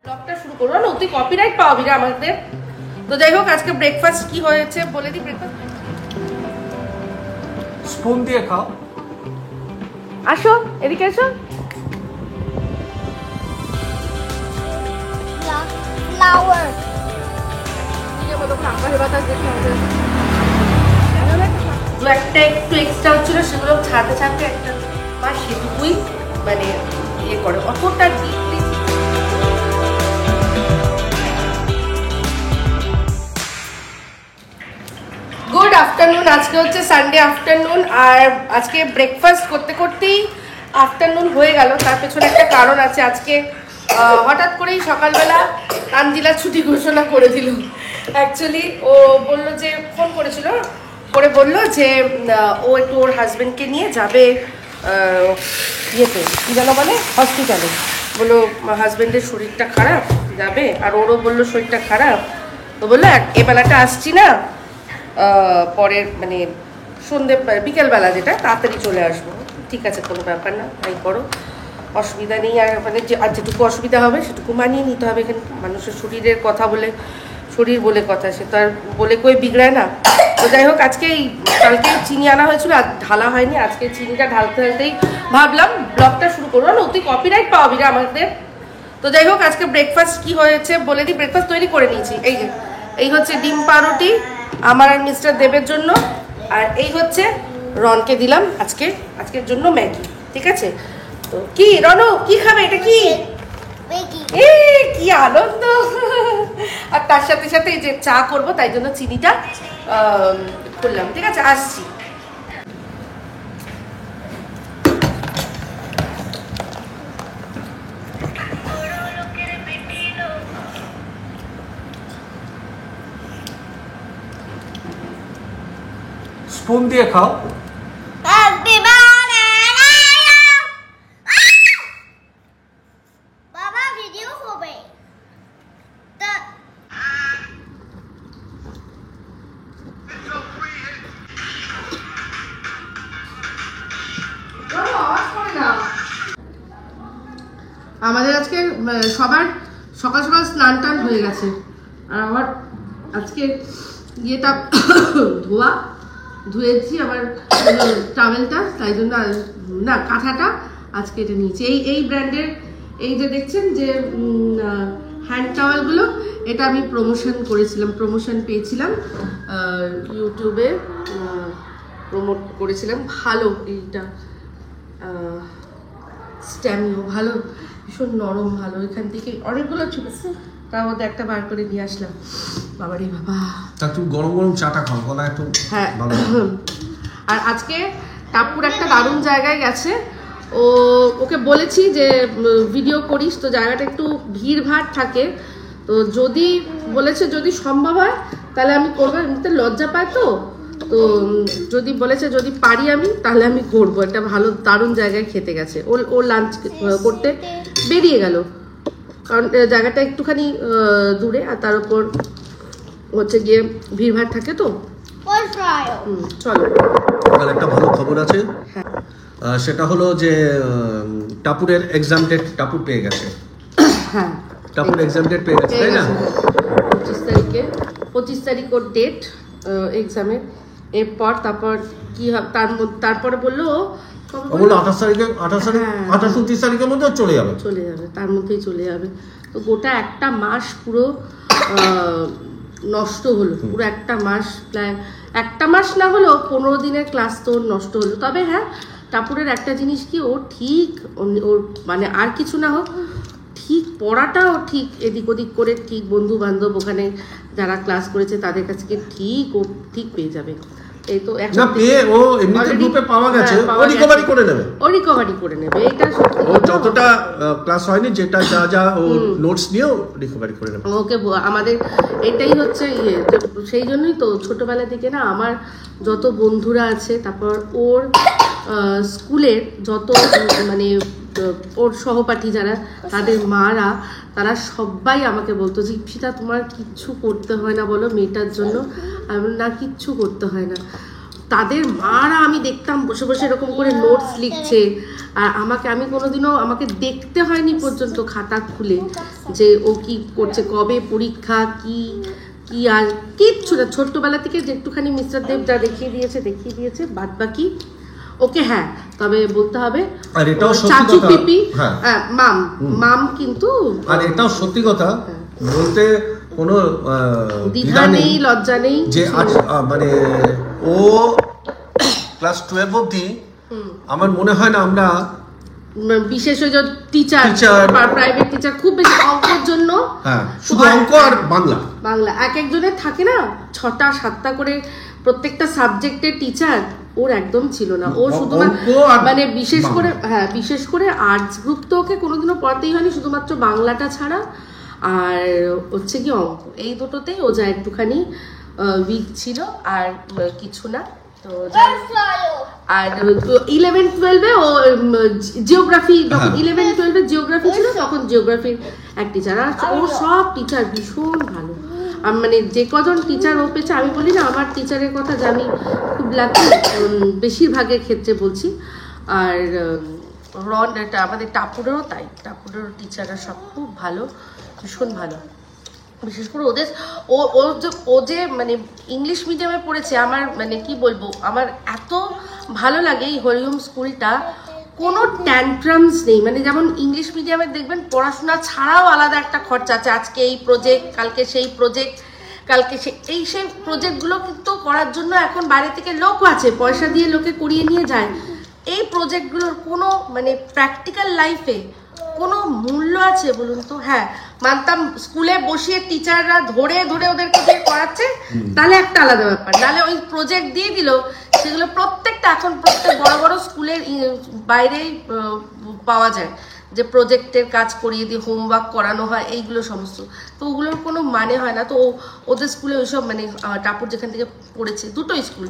ব্লগটা শুরু করবো না, তুই কপিরাইট পাবি না আমাদের। তো যাই হোক, আজকে ব্রেকফাস্ট কি হয়েছে বলে দিই। ব্রেকফাস্ট স্পুন দিয়ে খাও। আসো এদিকে এসো। ফ্লাওয়ার দু একটা একটু এক্সট্রা হচ্ছিল, সেগুলো ছাড়তে ছাড়তে একটা মা সেটুকুই মানে ইয়ে করে, অতটা ডিপলি। Good afternoon. আজকে হচ্ছে সানডে আফটারনুন, আর আজকে ব্রেকফাস্ট করতে করতেই আফটারনুন হয়ে গেল। তার পেছনে একটা কারণ আছে। আজকে হঠাৎ করেই সকালবেলা আঞ্জিলা ছুটি ঘোষণা করে দিল। অ্যাকচুয়ালি ও বললো যে, ফোন করেছিল করে বললো যে ও একটু ওর হাজবেন্ডকে নিয়ে যাবে ইয়েতে, কী যেন বলে, হসপিটালে। বললো হাজবেন্ডের শরীরটা খারাপ, যাবে। আর ওরও বললো শরীরটা খারাপ। তো বললো এবেলাটা আসছি না, পরের মানে সন্ধে বিকেলবেলা যেটা তাড়াতাড়ি চলে আসবো। ঠিক আছে, কোনো ব্যাপার না, তাই করো, অসুবিধা নেই। আর মানে আর যেটুকু অসুবিধা হবে সেটুকু মানিয়ে নিতে হবে। এখানে মানুষের শরীরের কথা বলে, শরীর বলে কথা, সে তো আর বলে কই বিগড়ায় না। তো যাই হোক, আজকে কালকে চিনি আনা হয়েছিল, আর ঢালা হয়নি। আজকে চিনিটা ঢালতে ঢালতেই ভাবলাম ব্লগটা শুরু করবো না, তুই কপিরাইট পাবি না আমাদের। তো যাই হোক, আজকে ব্রেকফাস্ট কি হয়েছে বলে দিই। ব্রেকফাস্ট তৈরি করে নিয়েছি। এই হচ্ছে ডিম পাউরুটি আমার আর মিস্টার দেবের জন্য, আর এই হচ্ছে রনকে দিলাম আজকের জন্য ম্যাগি। ঠিক আছে? তো কি রনু, কি খাবে? এটা কি? কি আনন্দ! আর তার সাথে সাথে এই যে চা করব, তাই জন্য চিনিটা খুললাম। ঠিক আছে, আসছি। স্পুন দিয়ে খাও। বাবা ভিডিও হবে তা আমাদের আজকে সবার সকাল সকাল স্নান টান হয়ে গেছে, আর আমার আজকে ইয়েটা ধুয়েছি আবার টাওয়েলটা, তাই জন্য না কাঁথাটা আজকে এটা নিয়েছি। এই ব্র্যান্ডের এই যে দেখছেন যে হ্যান্ড টাওয়েলগুলো, এটা আমি প্রমোশন পেয়েছিলাম ইউটিউবে, প্রমোট করেছিলাম। ভালো এইটা স্ট্যামিও ভালো, ভীষণ নরম, ভালো। এখান থেকে অনেকগুলো ছিল, তার মধ্যে একটা বার করে নিয়ে আসলাম। বাবারে বাবা, তা তুমি গরম গরম চাটা খাও, গলা একটু হ্যাঁ। ভালো। আর আজকে টাপুর একটা দারুণ জায়গায় গেছে। ওকে বলেছি যে ভিডিও করিস, তো জায়গাটা একটু ভিড়ভাড় থাকে, তো যদি বলেছে যদি সম্ভব হয় তাহলে আমি করবো। এমনিতে লজ্জা পায়, তো যদি বলেছে যদি পারি আমি, তাহলে আমি করবো। একটা ভালো দারুণ জায়গায় খেতে গেছে। ও লাঞ্চ করতে বেরিয়ে গেল, কারণ জায়গাটা একটুখানি দূরে, আর তার উপর হচ্ছে গিয়ে ভিড়ভাড় থাকে, তো চলো। একটা ভালো খবর আছে। হ্যাঁ, সেটা হলো যে টাপুরের এক্সাম ডেট টাপুর পেয়ে গেছে। হ্যাঁ, টাপুর এক্সাম ডেট পেয়ে গেছে, তাই না? 25 তারিখ ওর ডেট এক্সামের। এরপর তারপর কি তারপরে বললো ও বললো 28 তারিখে 29 তারিখের মধ্যে চলে যাবে, তার মধ্যেই চলে যাবে। তো গোটা একটা মাস পুরো নষ্ট হলো, পুরো একটা মাস, প্রায় একটা মাস না হলেও 15 দিনের ক্লাস তো নষ্ট হলো। তবে হ্যাঁ, টাপুরের একটা জিনিস কি, ও ঠিক ওর মানে আর কিছু না হোক, ঠিক পড়াটাও ঠিক এদিক ওদিক করে ঠিক বন্ধু বান্ধব ওখানে যারা ক্লাস করেছে তাদের কাছে ও ঠিক পেয়ে যাবে। এই তো না পেয়ে ও এমনিতে গ্রুপে পাওয়া গেছে, ও রিকভারি করে নেবে। এটা সত্যি, ও যতটা ক্লাস হয়নি যেটা যা ও নোটস নিয়েও রিকভারি করে নেবে। ওকে আমাদের এটাই হচ্ছে সেই জন্যই তো ছোটবেলা থেকে না আমার যত বন্ধুরা আছে, তারপর ওর স্কুলের যত মানে ওর সহপাঠী যারা, তাদের মারা, তারা সবাই আমাকে বলতো যে ইপসিতা তোমার কিচ্ছু করতে হয় না বলো মেয়েটার জন্য। আমি না, কিচ্ছু করতে হয় না, তাদের মারা আমি দেখতাম বসে বসে এরকম করে নোটস লিখছে, আর আমি কোনোদিনও আমাকে দেখতে হয়নি পর্যন্ত খাতা খুলে যে ও কি করছে, কবে পরীক্ষা, কি কি আর কিচ্ছু না। ছোট্টবেলা থেকে যে একটুখানি মিস্টার দেব যা দেখিয়ে দিয়েছে বাদ বাকি ওকে। হ্যাঁ, তবে বলতে হবে আর এটাও সত্যি চাচু কথা, পিপি হ্যাঁ মাম কিন্তু, আর এটাও সত্যি কথা বলতে কোনো দ্বিধা নেই, লজ্জা নেই যে মানে ও ক্লাস 12 অবধি আমার মনে হয় না আমরা বিশেষ ওই যে টিচার প্রাইভেট টিচার খুব বেশি অঙ্কের জন্য, হ্যাঁ শুধু অঙ্ক আর বাংলা এক একজনের থাকে না 6টা 7টা করে প্রত্যেকটা সাবজেক্টের টিচার, ওর একদম ছিল না। ও শুধুমাত্র মানে বিশেষ করে আর্টস গ্রুপ তো ওকে কোনোদিনও পড়াতেই হয়নি, শুধুমাত্র বাংলাটা ছাড়া আর হচ্ছে কি অঙ্ক, এই দুটোতেই ও যা একটুখানি উইক ছিল, আর কিছু না। তো আর 11-12-এ ও জিওগ্রাফি, যখন 11-12-এ জিওগ্রাফি ছিল তখন জিওগ্রাফির এক টিচার, আর ওর সব টিচার ভীষণ ভালো। মানে যে কজন টিচার ও পেয়েছে, আমি বলি না আমার টিচারের কথা যে আমি খুব লাকি, বেশিরভাগের ক্ষেত্রে বলছি। আর এটা আমাদের টাপুরেরও তাই, টাপুরেরও টিচাররা সব খুব ভালো, ভীষণ ভালো। বিশেষ করে ও যে মানে ইংলিশ মিডিয়ামে পড়েছে, আমার মানে কি বলবো, আমার এত ভালো লাগে এই হরিওম স্কুলটা। কোনো ট্যান্ট্রামস নেই, মানে যেমন ইংলিশ মিডিয়ামে দেখবেন পড়াশোনা ছাড়াও আলাদা একটা খরচা আছে, আজকে এই প্রজেক্ট, কালকে সেই প্রজেক্ট, কালকে সেই প্রজেক্টগুলো কিন্তু করার জন্য এখন বাইরে থেকে লোকও আছে, পয়সা দিয়ে লোকে করিয়ে নিয়ে যায়। এই প্রজেক্টগুলোর কোনো মানে প্র্যাকটিক্যাল লাইফে কোনো মূল্য আছে বলুন তো? হ্যাঁ মানতাম স্কুলে বসিয়ে টিচাররা ধরে ওদেরকে দিয়ে করাচ্ছে, তাহলে একটা আলাদা ব্যাপার, নাহলে ওই প্রজেক্ট দিয়ে দিল, সেগুলো প্রত্যেকটা এখন প্রত্যেক বড় বড় স্কুলের বাইরেই পাওয়া যায়, যে প্রজেক্টের কাজ করিয়ে দিয়ে হোমওয়ার্ক করানো হয়, এইগুলো সমস্ত। তো ওগুলোর কোনো মানে হয় না। তো ওদের স্কুলে ওইসব মানে টাপুর যেখান থেকে পড়েছে, দুটোই স্কুল,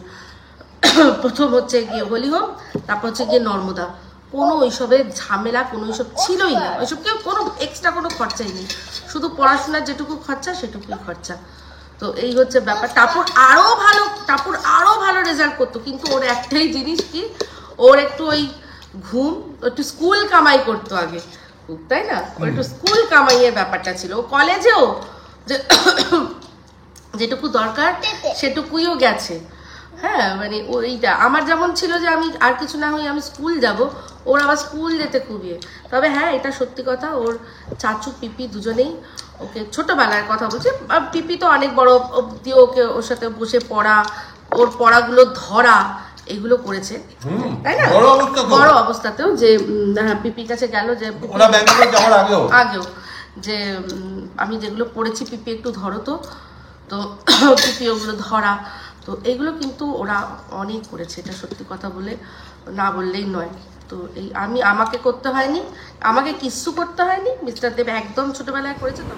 প্রথম হচ্ছে গিয়ে হলিহোম, তারপর হচ্ছে গিয়ে নর্মদা, কোনো ওইসবের ঝামেলা কোনো ওইসব ছিলই না, ওইসব কেউ কোনো এক্সট্রা কোনো খরচাই নেই, শুধু পড়াশোনার যেটুকু খরচা সেটুকুই খরচা। তো এই হচ্ছে ব্যাপার। টাপুর আরও ভালো রেজাল্ট করতো, কিন্তু ওর একটাই জিনিস কি, ওর একটু ওই ঘুম, একটু স্কুল কামাই করতো আগে খুব, তাই না? ওর একটু স্কুল কামাইয়ের ব্যাপারটা ছিল। ও কলেজেও যেটুকু দরকার সেটুকুইও গেছে। হ্যাঁ মানে ওইটা আমার যেমন ছিল যে আমি আর কিছু না হই আমি স্কুল যাব, ওর আবার স্কুল যেতে খুবই। তবে হ্যাঁ এটা সত্যি কথা, ওর চাচু পিপি দুজনেই ওকে ছোটবেলার কথা বলছে, পিপি তো অনেক বড় অব্দি ওকে ওর সাথে বসে পড়া, ওর পড়াগুলো ধরা, এগুলো করেছে, তাই না? বড় অবস্থাতেও যে পিপির কাছে গেল যে আগেও যে আমি যেগুলো পড়েছি পিপি একটু ধরো, তো পিপি ওগুলো ধরা, তো এগুলো কিন্তু ওরা অনেক করেছে, এটা সত্যি কথা বলে না বললেই নয়। তো এই আমাকে করতে হয়নি, আমাকে কিচ্ছু করতে হয়নি, মিস্টার দেব একদম ছোটবেলায় করেছে। তো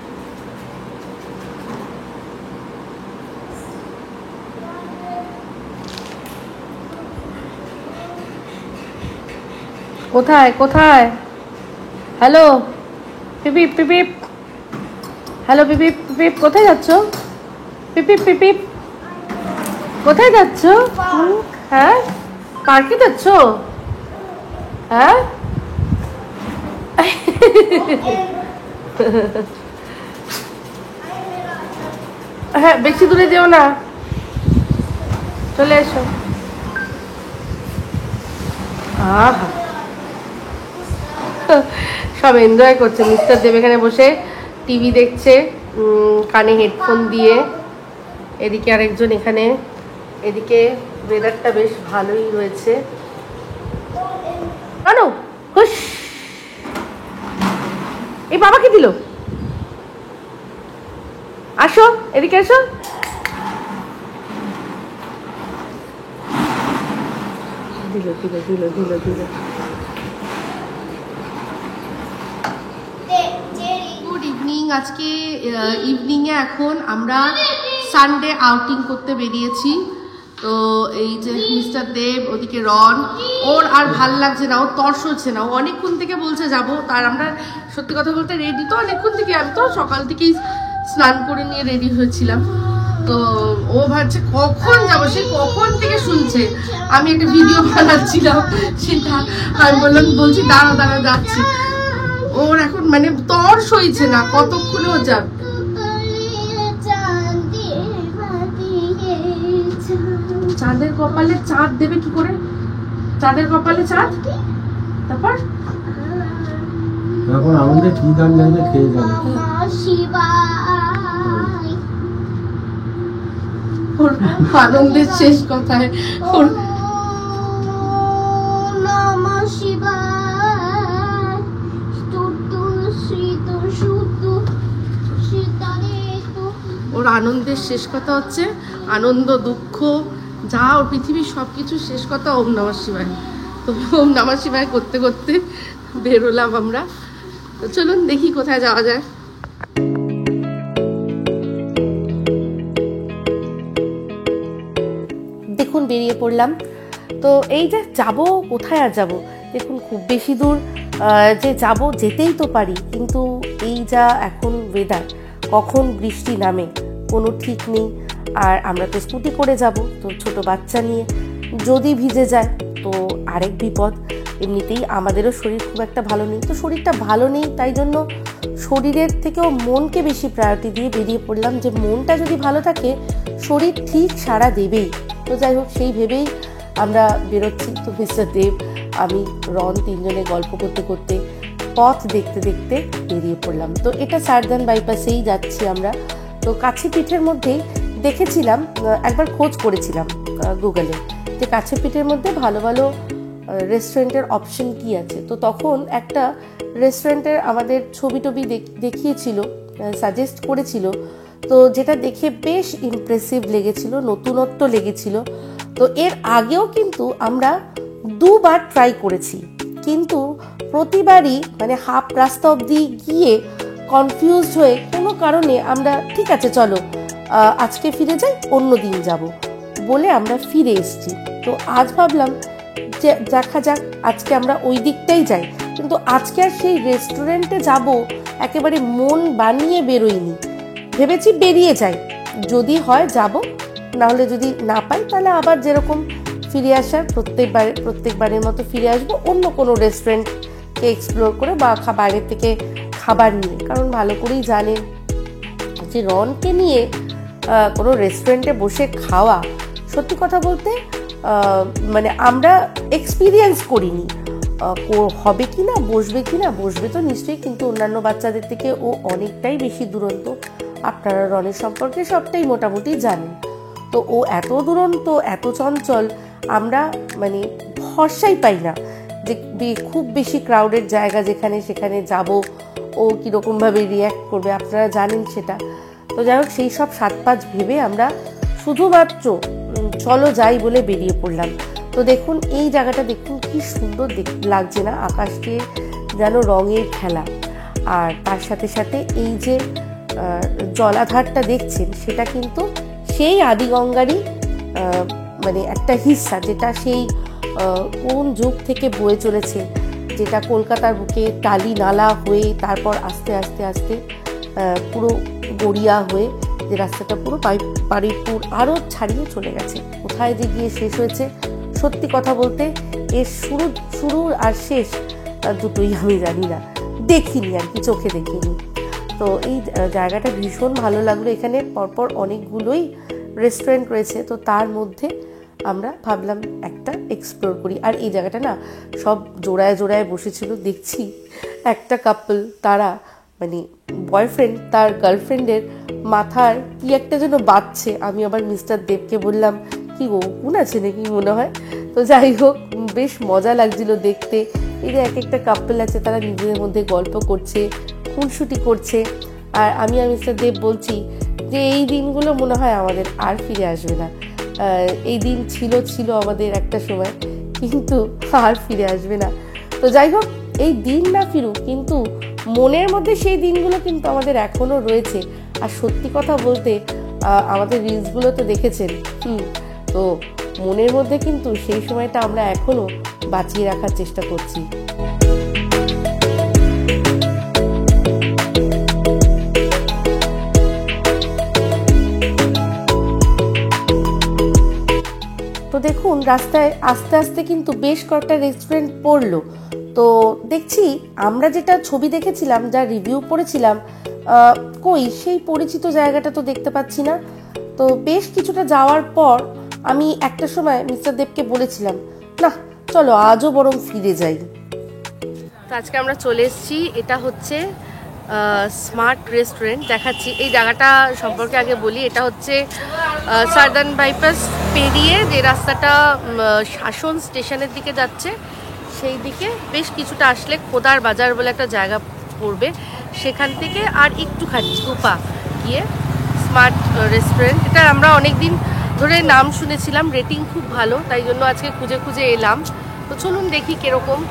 কোথায় হ্যালো পিপিপ পিপিপ, হ্যালো পিপিপ পিপিপ, কোথায় যাচ্ছ পিপিপ পিপিপ, কোথায় যাচ্ছ? হ্যাঁ পার্কে যাচ্ছ? হ্যাঁ হ্যাঁ বেশি দূরে যেও না, চলে এসো। আহা সব এনজয় করছে। মিস্টার দেব এখানে বসে টিভি দেখছে কানে হেডফোন দিয়ে, এদিকে আরেকজন এখানে, এদিকে ওয়েদারটা বেশ ভালোই রয়েছে। আনো হুশ, এই বাবাকে দিল, আসো এদিকে এসো। দিল দিল দিল দিল দিল। Good evening. আজকে ইভিনিংয়ে এখন আমরা সানডে আউটিং করতে বেরিয়েছি। তো এই যে মিস্টার দেব, ওদিকে রন, ওর আর ভাল লাগছে না, ও তর্স হচ্ছে না, ও অনেকক্ষণ থেকে বলছে যাবো। তার আমরা সত্যি কথা বলতে রেডি তো অনেকক্ষণ থেকে, আমি তো সকাল থেকেই স্নান করে নিয়ে রেডি হয়েছিলাম। তো ও ভাবছে কখন যাবো, সে কখন থেকে শুনছে আমি একটা ভিডিও বানাচ্ছিলাম, সেটা আমি বলছি দাঁড়া যাচ্ছি। ওর এখন মানে তর সইছে না, কতক্ষণে ও যাবে। চাঁদের কপালে চাঁদ দেবে কি করে? চাঁদের কপালে চাঁদ, তারপর এখন আমাদের কি গান গাইবে খেয়ে যাবে। ওর আনন্দের শেষ কথায় ওর ওর আনন্দের শেষ কথা হচ্ছে আনন্দ, দুঃখ যা ওর পৃথিবীর সবকিছু শেষ কথা ওম নমঃ শিবায়। তো ওম নমঃ শিবায় করতে করতে বেরোলাম আমরা। তো চলুন দেখি কোথায় যাওয়া যায়। দেখুন বেরিয়ে পড়লাম। তো এই যে যাব, কোথায় আর যাব, দেখুন খুব বেশি দূর যে যাব যেতেই তো পারি, কিন্তু এই যা এখন ওয়েদার, কখন বৃষ্টি নামে কোনো ঠিক নেই। আর আমরা তো স্কুটি করে যাব, তো ছোট বাচ্চা নিয়ে যদি ভিজে যায় তো আরেক বিপদ। এমনিতেই আমাদেরও শরীর খুব একটা ভালো নেই, তো শরীরটা ভালো নেই তাই জন্য শরীরের থেকেও মনকে বেশি প্রায়োরিটি দিয়ে বেরিয়ে পড়লাম, যে মনটা যদি ভালো থাকে শরীর ঠিক সাড়া দেবেই। তো যাই হোক, সেই ভেবেই আমরা বেরোচ্ছি। তো মিস্টার দেব, আমি, রন তিনজনে গল্প করতে করতে পথ দেখতে দেখতে বেরিয়ে পড়লাম। তো এটা সারদান বাইপাসেই যাচ্ছি আমরা। তো কাছে পিঠের মধ্যেই দেখেছিলাম, একবার খোঁজ করেছিলাম গুগলে, যে কাছে পিঠের মধ্যে ভালো ভালো রেস্টুরেন্টের অপশন কি আছে। তো তখন একটা রেস্টুরেন্টের আমাদের ছবি টবি দেখিয়েছিল, সাজেস্ট করেছিল, তো যেটা দেখে বেশ ইমপ্রেসিভ লেগেছিল, নতুনত্ব লেগেছিল। তো এর আগেও কিন্তু আমরা দুবার ট্রাই করেছি, কিন্তু প্রতিবারই মানে হাফ রাস্তা অবধি গিয়ে কনফিউজড হয়ে কোনো কারণে আমরা ঠিক আছে চলো আজকে ফিরে যাই, অন্য দিন যাব বলে আমরা ফিরে এসেছি। তো আজ ভাবলাম যে দেখা যাক, আজকে আমরা ওই দিকটাই যাই। কিন্তু আজকে আর সেই রেস্টুরেন্টে যাব একেবারে মন বানিয়ে বেরোইনি, ভেবেছি বেরিয়ে যাই, যদি হয় যাব, নাহলে যদি না পাই তাহলে আবার যেরকম ফিরে আসার প্রত্যেকবারের মতো ফিরে আসবো অন্য কোনো রেস্টুরেন্টকে এক্সপ্লোর করে বা বাইরের থেকে খাবার নিয়ে। কারণ ভালো করেই জানেন যে রনকে নিয়ে কোনো রেস্টুরেন্টে বসে খাওয়া, সত্যি কথা বলতে মানে আমরা এক্সপিরিয়েন্স করিনি। হবে কি না, বসবে তো নিশ্চয়ই, কিন্তু অন্যান্য বাচ্চাদের থেকে ও অনেকটাই বেশি দুরন্ত। আপনারা রনের সম্পর্কে সবটাই মোটামুটি জানেন। তো ও এত দুরন্ত, এত চঞ্চল, আমরা মানে ভরসাই পাই না যে খুব বেশি ক্রাউডেড জায়গা যেখানে সেখানে যাব ও কীরকমভাবে রিয়্যাক্ট করবে, আপনারা জানেন সেটা। তো যাই হোক, সেই সব সাত পাঁচ ভেবে আমরা শুধুমাত্র চলো যাই বলে বেরিয়ে পড়লাম। তো দেখুন এই জায়গাটা, দেখুন কি সুন্দর লাগছে না, আকাশকে যেন রঙের খেলা। আর তার সাথে সাথে এই যে জলাধারটা দেখছেন, সেটা কিন্তু সেই আদিগঙ্গারই মানে একটা হিস্সা, যেটা সেই কোন যুগ থেকে বয়ে চলেছে, যেটা কলকাতার বুকে টালি নালা হয়ে তারপর আস্তে আস্তে আস্তে পুরো গড়িয়া হয়ে যে রাস্তাটা পুরো বারুইপুর আরও ছাড়িয়ে চলে গেছে। কোথায় যে গিয়ে শেষ হয়েছে, সত্যি কথা বলতে এর শুরু আর শেষ দুটোই আমি জানি না, দেখিনি আর কি, চোখে দেখিনি। তো এই জায়গাটা ভীষণ ভালো লাগলো। এখানে পরপর অনেকগুলোই রেস্টুরেন্ট রয়েছে, তো তার মধ্যে আমরা ভাবলাম একটা এক্সপ্লোর করি। আর এই জায়গাটা না সব জোড়ায় জোড়ায় বসেছিল, দেখছি একটা কাপল, তারা মানে বয়ফ্রেন্ড তার গার্লফ্রেন্ডের মাথার কি একটা যেন বাজছে। আমি আবার মিস্টার দেবকে বললাম, কি গো কোন আছে নাকি মনে হয়। তো যাই হোক, বেশ মজা লাগছিল দেখতে। এই যে এক একটা কাপল আছে, তারা নিজেদের মধ্যে গল্প করছে, খুনসুটি করছে। আর আমি আর মিস্টার দেব বলছি যে এই দিনগুলো মনে হয় আমাদের আর ফিরে আসবে না। এই দিন ছিল আমাদের একটা সময়, কিন্তু আর ফিরে আসবে না। তো যাই হোক, এই দিন না ফিরুক, কিন্তু মনের মধ্যে সেই দিনগুলো কিন্তু আমাদের এখনো রয়েছে। আর সত্যি কথা বলতে আমাদের রিলসগুলো তো দেখেছেন, তো মনের মধ্যে কিন্তু সেই সময়টা আমরা এখনো বাঁচিয়ে রাখার চেষ্টা করছি। দেখুন রাস্তায় আস্তে আস্তে কিন্তু বেশ কয়েকটা রেস্টুরেন্ট পড়লো। তো দেখছি আমরা যেটা ছবি দেখেছিলাম, যা রিভিউ পড়েছিলাম, কই সেই পরিচিত জায়গাটা তো দেখতে পাচ্ছি না। তো বেশ কিছুটা যাওয়ার পর আমি একটা সময় মিস্টার দেবকে বলেছিলাম, না চলো আজও বরং ফিরে যাই। তো আজকে আমরা চলে এসেছি, এটা হচ্ছে স্মার্ট রেস্টুরেন্ট। দেখাচ্ছি এই জায়গাটা সম্পর্কে আগে বলি। এটা হচ্ছে সার্দার্ন বাইপাস পেরিয়ে যে রাস্তাটা শাসন স্টেশনের দিকে যাচ্ছে, সেই দিকে বেশ কিছুটা আসলে খোদার বাজার বলে একটা জায়গা পড়বে, সেখান থেকে আর একটুখানি দুপা গিয়ে স্মার্ট রেস্টুরেন্ট। এটা আমরা অনেক দিন ধরে নাম শুনেছিলাম, রেটিং খুব ভালো, তাই জন্য আজকে খুঁজে খুঁজে এলাম। তো চলুন দেখি কিরকম।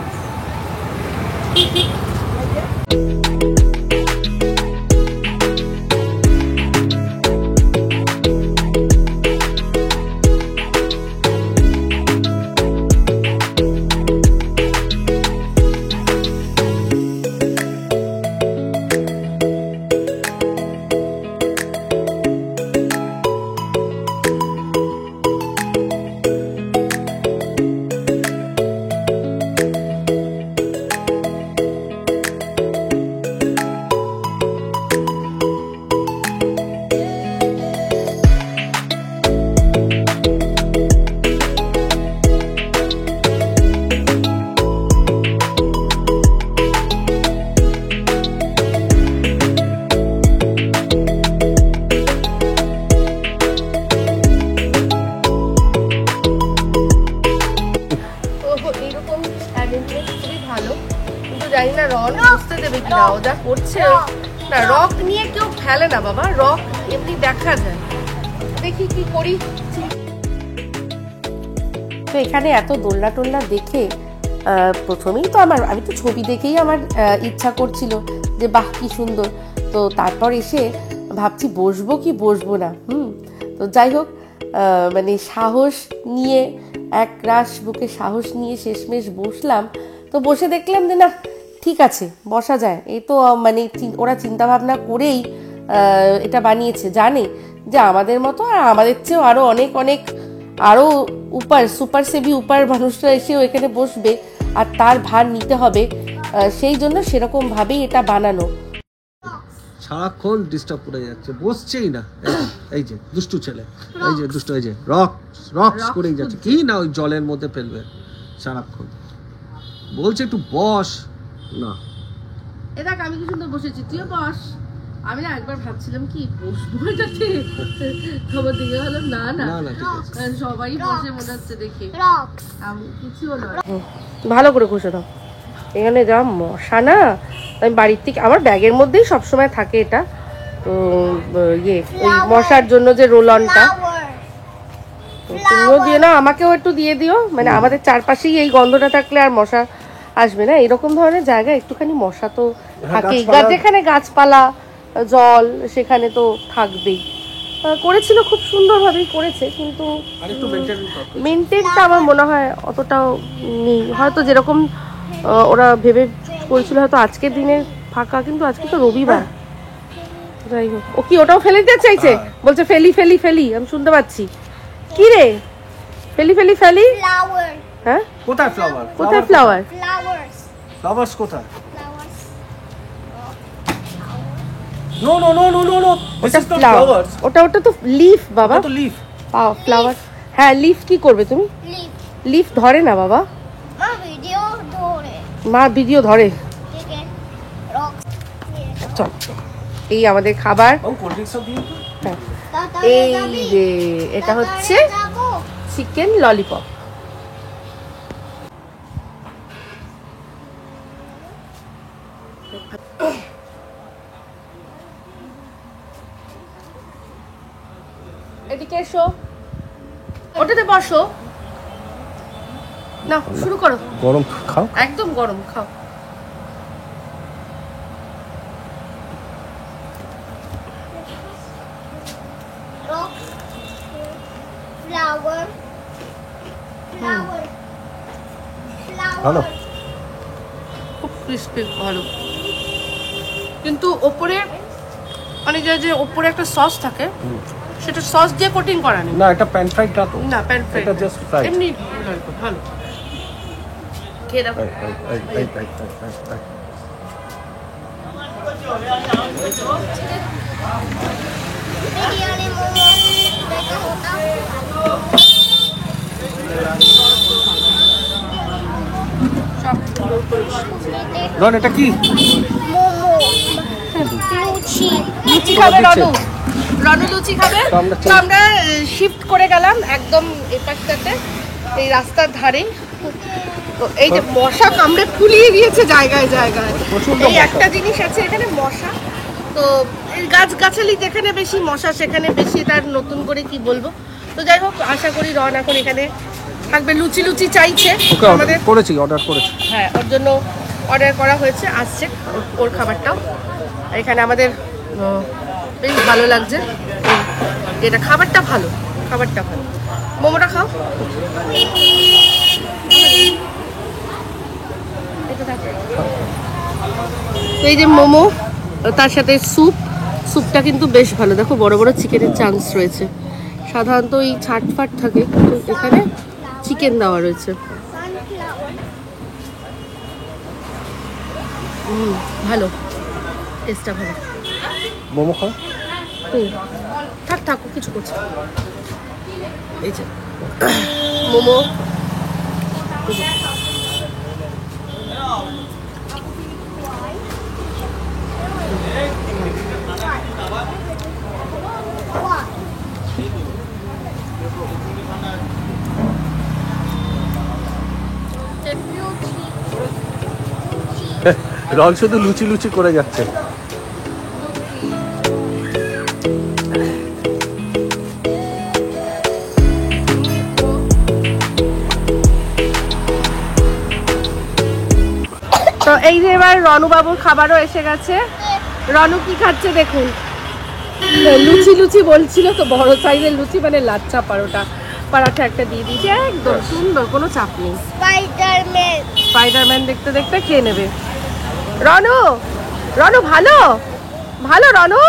জানি না রন বুঝতে দেবে কিনা, ও যা করছে না। রক নিয়ে কেউ ফেলে না বাবা, রক এমনি দেখা যায়। দেখি কি করি। তো এখানে এত দোলনা টোলনা দেখে প্রথমেই তো আমি তো ছবি দেখেই আমার ইচ্ছা করছিল যে বাহ কি সুন্দর। তো তারপর এসে ভাবছি বসবো কি বসবো না। তো যাই হোক, মানে সাহস নিয়ে এক রাশ বুকে সাহস নিয়ে শেষমেশ বসলাম। তো বসে দেখলাম যে না ঠিক আছে, বসা যায়। এই তো মানে ওরা চিন্তা ভাবনা করেই এটা বানিয়েছে, জানে যে আমাদের মতো আর আমাদের চেয়েও আরো অনেক অনেক আরো সুপার সেভি মানুষরা এসেও এখানে বসবে আর তার ভার নিতে হবে, সেই জন্য সেরকম ভাবেই এটা বানানো। সারাক্ষণ ডিস্টার্ব করে যাচ্ছে, বসছেই না। এই যে দুষ্টু ছেলে, এই যে দুষ্টু, এই যে রক্স করেই যাচ্ছে। কি না ওই জলের মধ্যে ফেলবে সারাক্ষণ, বলছে একটু বস না। এ দেখ আমি কি সুন্দর বসেছি, তুইও বস। আমি না একবার ভাবছিলাম কি বসবো এটাতে, খবর দিকে হলাম না না সবাই বসে মনে হচ্ছে দেখে। আমি কিছু না, ভালো করে ঘষে দাও। এখানে যা মশা না, আমি বাড়ির থেকে আমার ব্যাগের মধ্যেই সবসময় থাকে এটা। তো ওই মশার জন্য যে রোল অনটা তুমিও দিয়ে না, আমাকেও একটু দিয়ে দিও। মানে আমাদের চারপাশেই এই গন্ধটা থাকলে আর মশা আসবে না। এরকম ধরনের জায়গায় একটুখানি মশা তো থাকেই, যেখানে গাছপালা জল সেখানে তো থাকবেই। করেছিল খুব সুন্দরভাবেই করেছে, কিন্তু মেনটেনটা আমার মনে হয় অতটাও নেই। হয়তো যেরকম ওরা ভেবে করেছিল হয়তো আজকের দিনে ফাঁকা, কিন্তু আজকে তো রবিবার। যাই হোক, ও কি ওটাও ফেলে দিতে চাইছে? বলছে ফেলি ফেলি ফেলি, আমি শুনতে পাচ্ছি। কি রে ফেলি ফেলি ফেলি? হ্যাঁ কোথায় ফ্লাওয়ার? কোথায় ফ্লাওয়ার? ফ্লাওয়ার্স কোথায়? No no no no no no, this is not flowers. ওটা তো লিফ বাবা। তো লিফ, ফ্লাওয়ার। হ্যাঁ লিফ কি করবে তুমি? লিফ ধরে না বাবা, মা ভিডিও ধরে। চল, এই আমাদের খাবার। এই যে এটা হচ্ছে চিকেন ললিপপ। এদিকে এসো, ওটাতে বসো না, শুরু করো। গরম খাও, একদম গরম খাও। ভালো, খুব ক্রিস্পি, ভালো। কিন্তু ওপরে অনেক জায়গায় যে ওপরে একটা সস থাকে, সেটা সস দিয়ে কোটিং করা নেই। না এটা প্যান ফ্রাইড না তো, না প্যান ফ্রাই, এটা জাস্ট ফ্রাইড। এমনি ভালো খেয়ে দেখো। बिरयानी मोमो देखो होता রন এটা কি? मोमो लूची লুচি খাবে দিচ্ছে। রনু, রনু লুচি খাবে। তো আমরা তো আমরা শিফট করে গেলাম একদম এই পাশটাতে, এই রাস্তার ধারেই। তো এই যে মশা কামড়ে ফুলিয়ে দিয়েছে জায়গায় জায়গায়। প্রচণ্ড এই মশা। একটা জিনিস আছে এখানে মশা, তো এই গাছগাছালি যেখানে বেশি মশা সেখানে বেশি, তার নতুন করে কি বলবো। তো যাই হোক, আশা করি রন এখন এখানে থাকবে। লুচি লুচি চাইছে ওকে আমাদের। অর্ডার করেছি। হ্যাঁ, ওর জন্য অর্ডার করা হয়েছে, আসছে ওর খাবারটাও। আর এখানে আমাদের বেশ ভালো লাগছে, এটা খাবারটা ভালো, খাবারটা ভালো। মোমোটা খাও। এটা থাক। তো এই যে মোমো, তার সাথে স্যুপটা কিন্তু বেশ ভালো। দেখো বড় বড় চিকেনের চান্স রয়েছে। সাধারণত এই ছাটফাট থাকে, কিন্তু এখানে চিকেন দেওয়া রয়েছে। ভালো, টেস্টটা ভালো। মোমো খাও। থাক থাক, ও কিছু করছে। এই যে মোমো, রন শুধু লুচি লুচি করে যাচ্ছে। তো এই যে এবার রনু বাবুর খাবারও এসে গেছে। রনু কি খাচ্ছে দেখুন। লুচি লুচি বলছিল তো, বড় সাইজের লুচি, মানে লাচ্ছা পরাঠা একটা দিয়ে দিয়েছে, একদম সুন্দর, কোনো চাপ নেই। स्पाइडरमैन স্পাইডারম্যান দেখতে দেখতে খেয়ে নেবে। রনু, রনু ভালো ভালো, রনু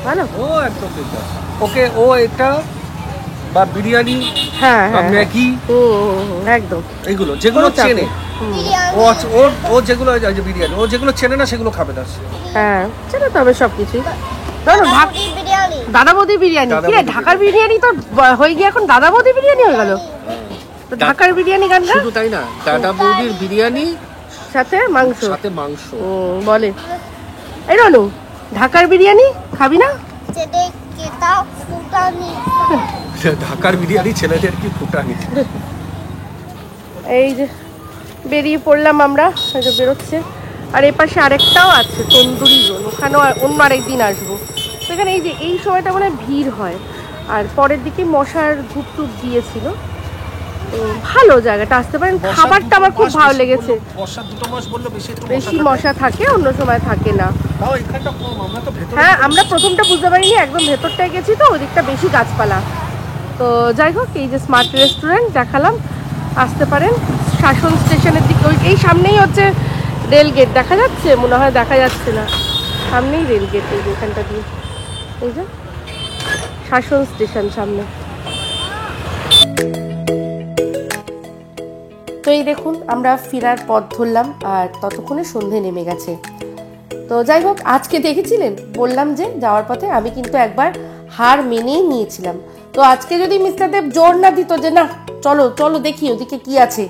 ভালো। ও একদম ঠিক আছে। ওকে ও এটা বা বিরিয়ানি হ্যাঁ বা হ্যাঁ, ম্যাগি একদম এইগুলো যেগুলো কোনো চাপ চেনে, নেই। ও ও যেগুলো এই যে বিরিয়ানি ও যেগুলো চেনে না সেগুলো খাবে না। হ্যাঁ, চলো তবে সব কিছুই। রনু ভাগ। बिरयानी দাদা বৌদি বিরিয়ানি, দাদা কি রে, বৌদি ঢাকার বিরিয়ানি তো হয়ে গিয়ে এখন দাদা বৌদি বিরিয়ানি হয়ে গেল। তো ঢাকার বিরিয়ানি গানটা শুধু তাই না, দাদা বৌদির বিরিয়ানি সাথে মাংস সাথে মাংস। বলে। এই রনু, ঢাকার বিরিয়ানি খাবি না? যেটা কেতা ফুটানি ঢাকার বিরিয়ানি ছেলেদের কি ফুটানি। এই যে বেরিয়ে পড়লাম আমরা, এই যে বেরোচ্ছে। আর এ পাশে আরেকটাও আছে তন্দুরি জোন, ওখানেও অন্য আরেকদিন আসবো। তো এখানে এই যে এই সময়টা মানে ভিড় হয়, আর পরের দিকে মশার ধূপ টুপ দিয়েছিল। তো ভালো জায়গাটা, আসতে পারেন। খাবারটা আমার খুব ভালো লেগেছে। বর্ষার দুটো মাস বললো বেশি একটু বেশি মশা থাকে, অন্য সময় থাকে না। তাও এখানটা কম, আমরা তো ভেতরে। হ্যাঁ, আমরা প্রথমটা বুঝতে পারিনি, একদম ভেতরটায় গেছি তো, ওদিকটা বেশি গাছপালা। তো যাই হোক, এই যে স্মার্ট রেস্টুরেন্ট দেখালাম, আসতে পারেন। শাসন স্টেশনের দিকে, ওই এই সামনেই হচ্ছে রেল গেট, দেখা যাচ্ছে মনে হয়, দেখা যাচ্ছে না, সামনেই রেল গেট, এই যে এখানটা দিয়ে, এই যে শাসন স্টেশন সামনে। তো এই দেখুন, আমরা ফেরার পথ ধরলাম, আর ততক্ষণে সন্ধে নেমে গেছে। তো যাই হোক, আজকে দেখেছিলেন, বললাম যে যাওয়ার পথে আমি কিন্তু একবার হার মেনেই নিয়েছিলাম। তো আজকে যদি মিস্টার দেব জোর না দিত যে না চলো চলো দেখি ওদিকে কি আছে,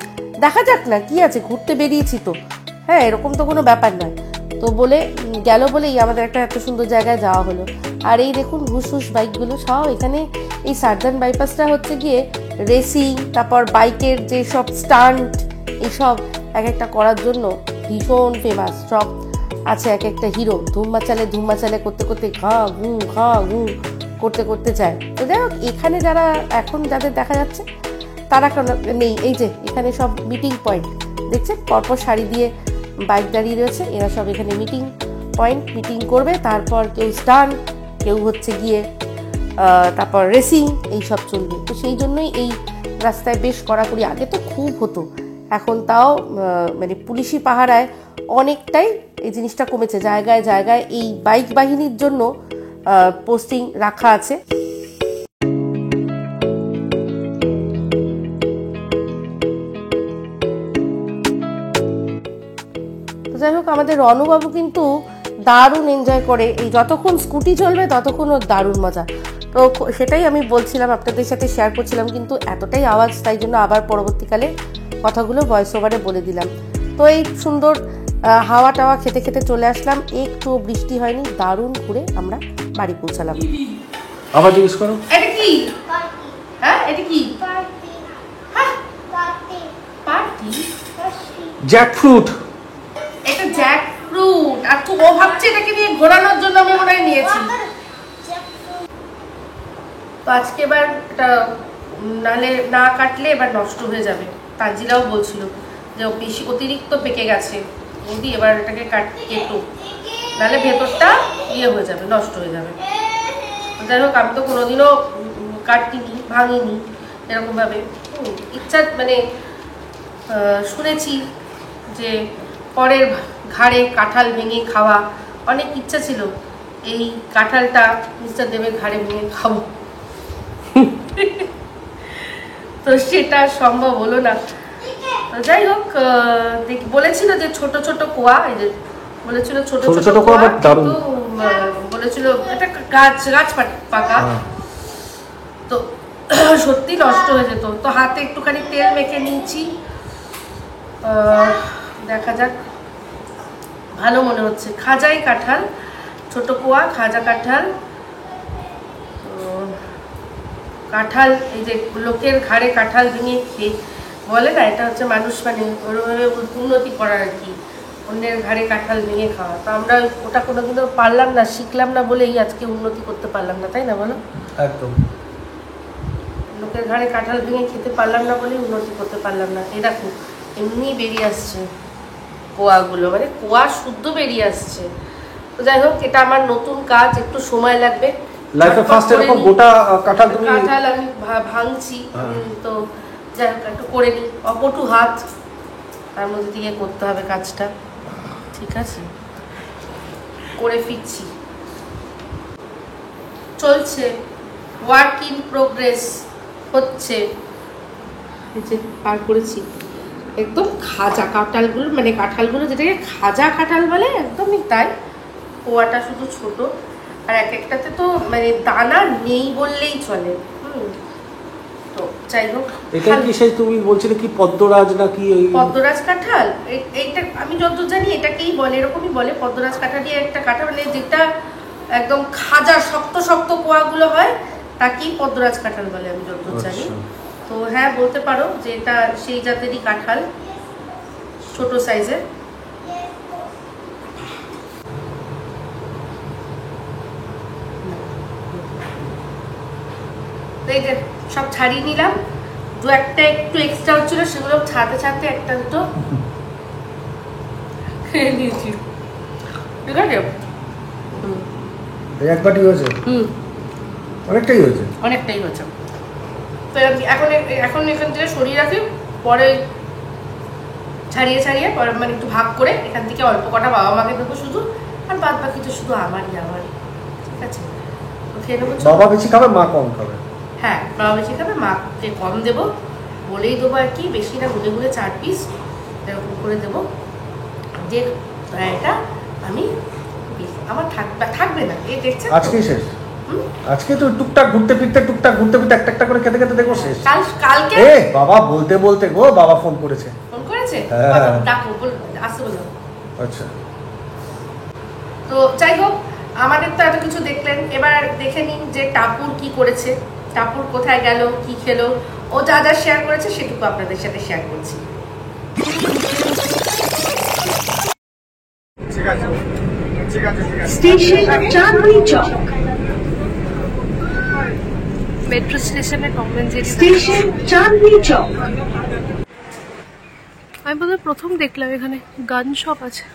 দেখা যাক না কি আছে, ঘুরতে বেরিয়েছি তো, হ্যাঁ এরকম তো কোনো ব্যাপার নয়। তো বলে গেল বলেই আমাদের একটা এত সুন্দর জায়গায় যাওয়া হলো। আর এই দেখুন হুস হুস বাইকগুলো সব এখানে, এই সার্জান বাইপাসটা হচ্ছে গিয়ে রেসিং, তারপর বাইকের যে সব স্টান্ট, এইসব এক একটা করার জন্য ভীষণ ফেমাস। সব আছে এক একটা হিরো, ধুম মাচালে করতে করতে ঘা ঘু করতে করতে যায়। তো যাই হোক, এখানে যারা এখন যাদের দেখা যাচ্ছে তারা কেন নেই, এই যে এখানে সব মিটিং পয়েন্ট দেখছেন, পরপর সারি দিয়ে বাইক দাঁড়িয়ে রয়েছে, এরা সব এখানে মিটিং পয়েন্ট, মিটিং করবে। তারপর কেউ স্টান, কেউ হচ্ছে গিয়ে তারপর রেসিং, এই সব চলবে। তো সেই জন্যই এই রাস্তায় বেশ কড়াকড়ি, আগে তো খুব হতো, এখন তাও মানে পুলিশি পাহারায় অনেকটাই এই জিনিসটা কমেছে। জায়গায় জায়গায় এই বাইক বাহিনীর জন্য পোস্টিং রাখা আছে। তো যাই হোক, আমাদের রণবাবু কিন্তু দারুণ এনজয় করে, এই যতক্ষণ স্কুটি চলবে ততক্ষণ ওর দারুণ মজা। তো সেটাই আমি বলছিলাম, আপনাদের সাথে শেয়ার করছিলাম, কিন্তু এতটাই আওয়াজ, তাই জন্য আবার পরবর্তীকালে কথাগুলো ভয়েস ওভারে বলে দিলাম। তো এই সুন্দর হাওয়া টাওয়া খেতে খেতে চলে আসলাম, একটু বৃষ্টি হয়নি, দারুণ ঘুরে আমরা বাড়ি পৌঁছালাম। আবার জিজ্ঞেস করো, এটা কি? হ্যাঁ, এটা কি? পার্টি হ্যাঁ, পার্টি পার্টি। জ্যাকফ্রুট। এটা জ্যাকফ্রুট। আর তো ও ভাবছে এটাকে নিয়ে ঘোরানোর জন্য আমি মনে হয় নিয়েছি। তো আজকে এবার এটা নালে না কাটলে এবার নষ্ট হয়ে যাবে। তানজিলাও বলছিল যে বেশি অতিরিক্ত পেকে গেছে, বৌদি এবার এটাকে কেটো, নাহলে ভেতরটা ইয়ে হয়ে যাবে, নষ্ট হয়ে যাবে। যাই হোক, আমি তো কোনোদিনও কাটিনি, ভাঙিনি এরকমভাবে। ইচ্ছা মানে শুনেছি যে পরের ঘাড়ে কাঁঠাল ভেঙে খাওয়া, অনেক ইচ্ছা ছিল এই কাঁঠালটা মিস্টার দেবের ঘাড়ে ভেঙে খাবো, তো সেটা সম্ভব হলো না। তো যাই হোক, বলেছিল যে ছোট ছোট কোয়া, এই যে বলেছিল ছোট ছোট কোয়া, কিন্তু বলেছিল এটা গাছ পাকা, তো সত্যি নষ্ট হয়ে যেত। তো হাতে একটুখানি তেল মেখে নিয়েছি, দেখা যাক, ভালো মনে হচ্ছে। খাজাই কাঁঠাল, ছোট কোয়া খাজা কাঁঠাল। কাঁঠাল, এই যে লোকের ঘাড়ে কাঁঠাল ভেঙে খেয়ে বলে না, এটা হচ্ছে মানুষ মানে ওরভাবে উন্নতি করার আর কি, অন্যের ঘাড়ে কাঁঠাল ভেঙে খাওয়া। তো আমরা ওটা কোনোদিনও পারলাম না, শিখলাম না বলেই আজকে উন্নতি করতে পারলাম না, তাই না বলো? একদম। লোকের ঘাড়ে কাঁঠাল ভেঙে খেতে পারলাম না বলেই উন্নতি করতে পারলাম না। এই দেখো এমনি বেরিয়ে আসছে কোয়াগুলো, মানে কোয়া শুদ্ধ বেরিয়ে আসছে। তো যাই হোক, এটা আমার নতুন কাজ, একটু সময় লাগবে। লাইফে ফার্স্ট এরকম গোটা কাঁঠাল তুমি? কাঁঠাল আমি ভাঙছি, তো যাই হোক একটু করে নিই, অপটু হাত, তার মধ্যে দিয়ে করতে হবে কাজটা, ঠিক আছে, করে ফিরছি, চলছে, ওয়ার্ক ইন প্রোগ্রেস হচ্ছে। পার করেছি একদম খাজা কাঁঠালগুলো, মানে কাঁঠালগুলো যেটাকে খাজা কাঁঠাল বলে, একদমই তাই। কোয়াটা শুধু ছোট, আর এক একটাতে তো মানে দানা নেই বললেই চলে। তো যাই হোক, এটা কি সেই তুমি বলছিলে কি পদ্মরাজ নাকি? পদ্মরাজ কাঁঠাল, এইটা আমি যতদূর জানি এটাকেই বলে, এরকমই বলে পদ্মরাজ কাঁঠালই একটা কাঁঠাল, মানে যেটা একদম খাজা শক্ত শক্ত কোয়াগুলো হয় তাকেই পদ্মরাজ কাঁঠাল বলে আমি যতদূর জানি। তো হ্যাঁ, বলতে পারো যে এটা সেই জাতেরই কাঁঠাল, ছোট সাইজের। এই যে সব ছাড়িয়ে নিলাম, দু একটা একটু এক্সট্রা হচ্ছিল, সেগুলো ছাড়তে ছাড়তে একটা দুটো খেয়ে নিয়েছি, ঠিক আছে। এক বাটি হয়েছে? অনেকটাই হয়েছে, অনেকটাই হয়েছে। তো এখন এখন এখান থেকে সরিয়ে রাখি, পরে ছাড়িয়ে ছাড়িয়ে পরে মানে একটু ভাগ করে এখান থেকে অল্প কটা বাবা মাকে দেবো শুধু, আর বাদ বাকি তো শুধু আমারই, ঠিক আছে। খেয়ে নেবো। বাবা বেশি খাবে, মা কম খাবে? হ্যাঁ, বাবা বেশি খাবে, মাকে কম দেবো, বলেই দেবো আর কি, বেশি না, ঘুরে ঘুরে 4 পিস এরকম করে দেবো, যে এটা আমি আমার থাকবে না, এই দেখছেন আজকেই শেষ। আজকে তো টুকটাক ঘুরতে ফিরতে একটা একটা করে খেতে খেতে দেখো শেষ। কালকে বাবা বলতে বলতে গো, বাবা ফোন করেছে। ডাকো, আসতে বলো। আচ্ছা, তো যাই হোক, আমাদের তো এত কিছু দেখলেন, এবার দেখে নিন যে টাপুর কি করেছে, টাপুর কোথায় গেল, কি খেলো, ও যা যা শেয়ার করেছে সেটুকু আপনাদের সাথে শেয়ার করছি। স্টেশন চাঁদনি চক, মেট্রো স্টেশনে স্টেশন চাঁদনি চক। আমি বোধহয় প্রথম দেখলাম এখানে গান শপ আছে।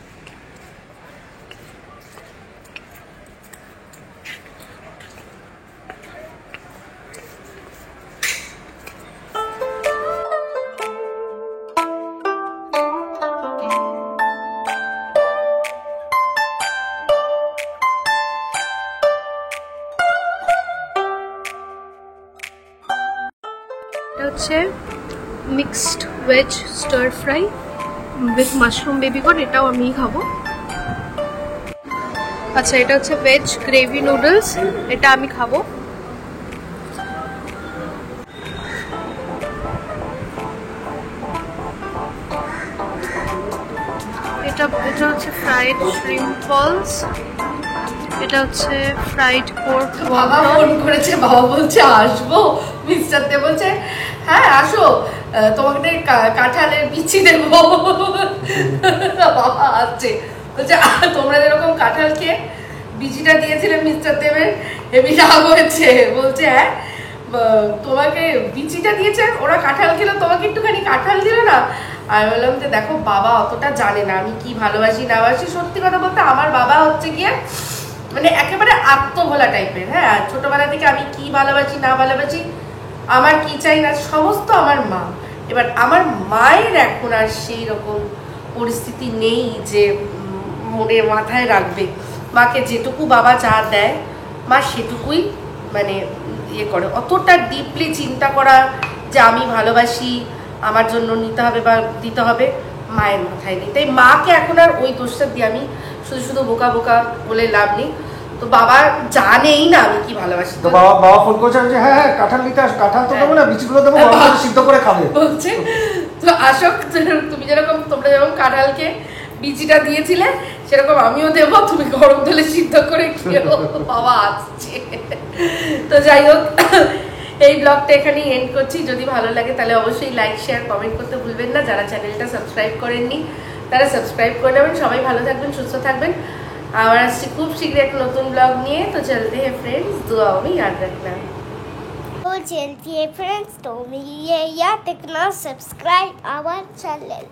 হচ্ছে mixed veg star fry with mushroom baby corn, এটাও আমিই খাবো। আচ্ছা, এটা হচ্ছে ভেজ গ্রেভি নুডলস, এটা আমি খাবো। এটা হচ্ছে ফ্রাইড শ্রিম্প বলস, এটা হচ্ছে ফ্রাইড পোর্ক। বাবা ফোন করেছে, বাবা বলছে আসবো, মিস্টার দে বলছে হ্যাঁ আসো, তোমাকে কাঁঠালের বিচি দেবো। বাবা আসছে, বলছে তোমরা যেরকম কাঁঠাল খেয়ে বিচিটা দিয়েছিলে মিস্টার দেবের, হেবি রাগ হয়েছে, বলছে হ্যাঁ তোমাকে বিচিটা দিয়েছে, ওরা কাঁঠাল খেলো, তোমাকে একটুখানি কাঁঠাল দিল না। আমি বললাম যে দেখো বাবা অতটা জানে না আমি কি ভালোবাসি না বাসি। সত্যি কথা বলতে আমার বাবা হচ্ছে গিয়ে মানে একেবারে আত্মভোলা টাইপের। হ্যাঁ, ছোটবেলা থেকে আমি কি ভালোবাসি না ভালোবাসি, আমার কি চাই না, সমস্ত আমার মা। এবার আমার মায়ের এখন আর সেই রকম পরিস্থিতি নেই যে মনে মাথায় রাখবে। মাকে যেটুকু বাবা যা দেয় মা সেটুকুই মানে ইয়ে করে, অতটা ডিপলি চিন্তা করা যে আমি ভালোবাসি আমার জন্য নিতে হবে বা দিতে হবে মায়ের মাথায় নেই। তাই মাকে এখন আর ওই দোষটা দিয়ে আমি শুধু শুধু বোকা বোকা বলে লাভ নেই। তো বাবা জানেই না আমি কি ভালোবাসি। তো বাবা ফোন করেছে যে হ্যাঁ হ্যাঁ কাঁঠাল নিতে আস, কাঁঠাল তো দেবো না, বিচিগুলো দেবো, সিদ্ধ করে খাবে বলছে। তো আসক, তুমি যেরকম তোমরা যেরকম কাঁঠালকে বিচিটা দিয়েছিলে সেরকম আমিও দেবো, তুমি গরম তেলে সিদ্ধ করে খেও। বাবা আসছে। তো যাই হোক, এই ব্লগটা এখানেই এন্ড করছি। যদি ভালো লাগে তাহলে অবশ্যই লাইক শেয়ার কমেন্ট করতে ভুলবেন না। যারা চ্যানেলটা সাবস্ক্রাইব করেননি তারা সাবস্ক্রাইব করে নেবেন। সবাই ভালো থাকবেন, সুস্থ থাকবেন। আবার আসছি খুব শীঘ্রই একটা নতুন ব্লগ নিয়ে। তো চলতে হ্যাঁ फ्रेंड्स, दुआओं में याद रखना। तो चलती है फ्रेंड्स, तो मेरी ये याद रखना, सब्सक्राइब आवर चैनल।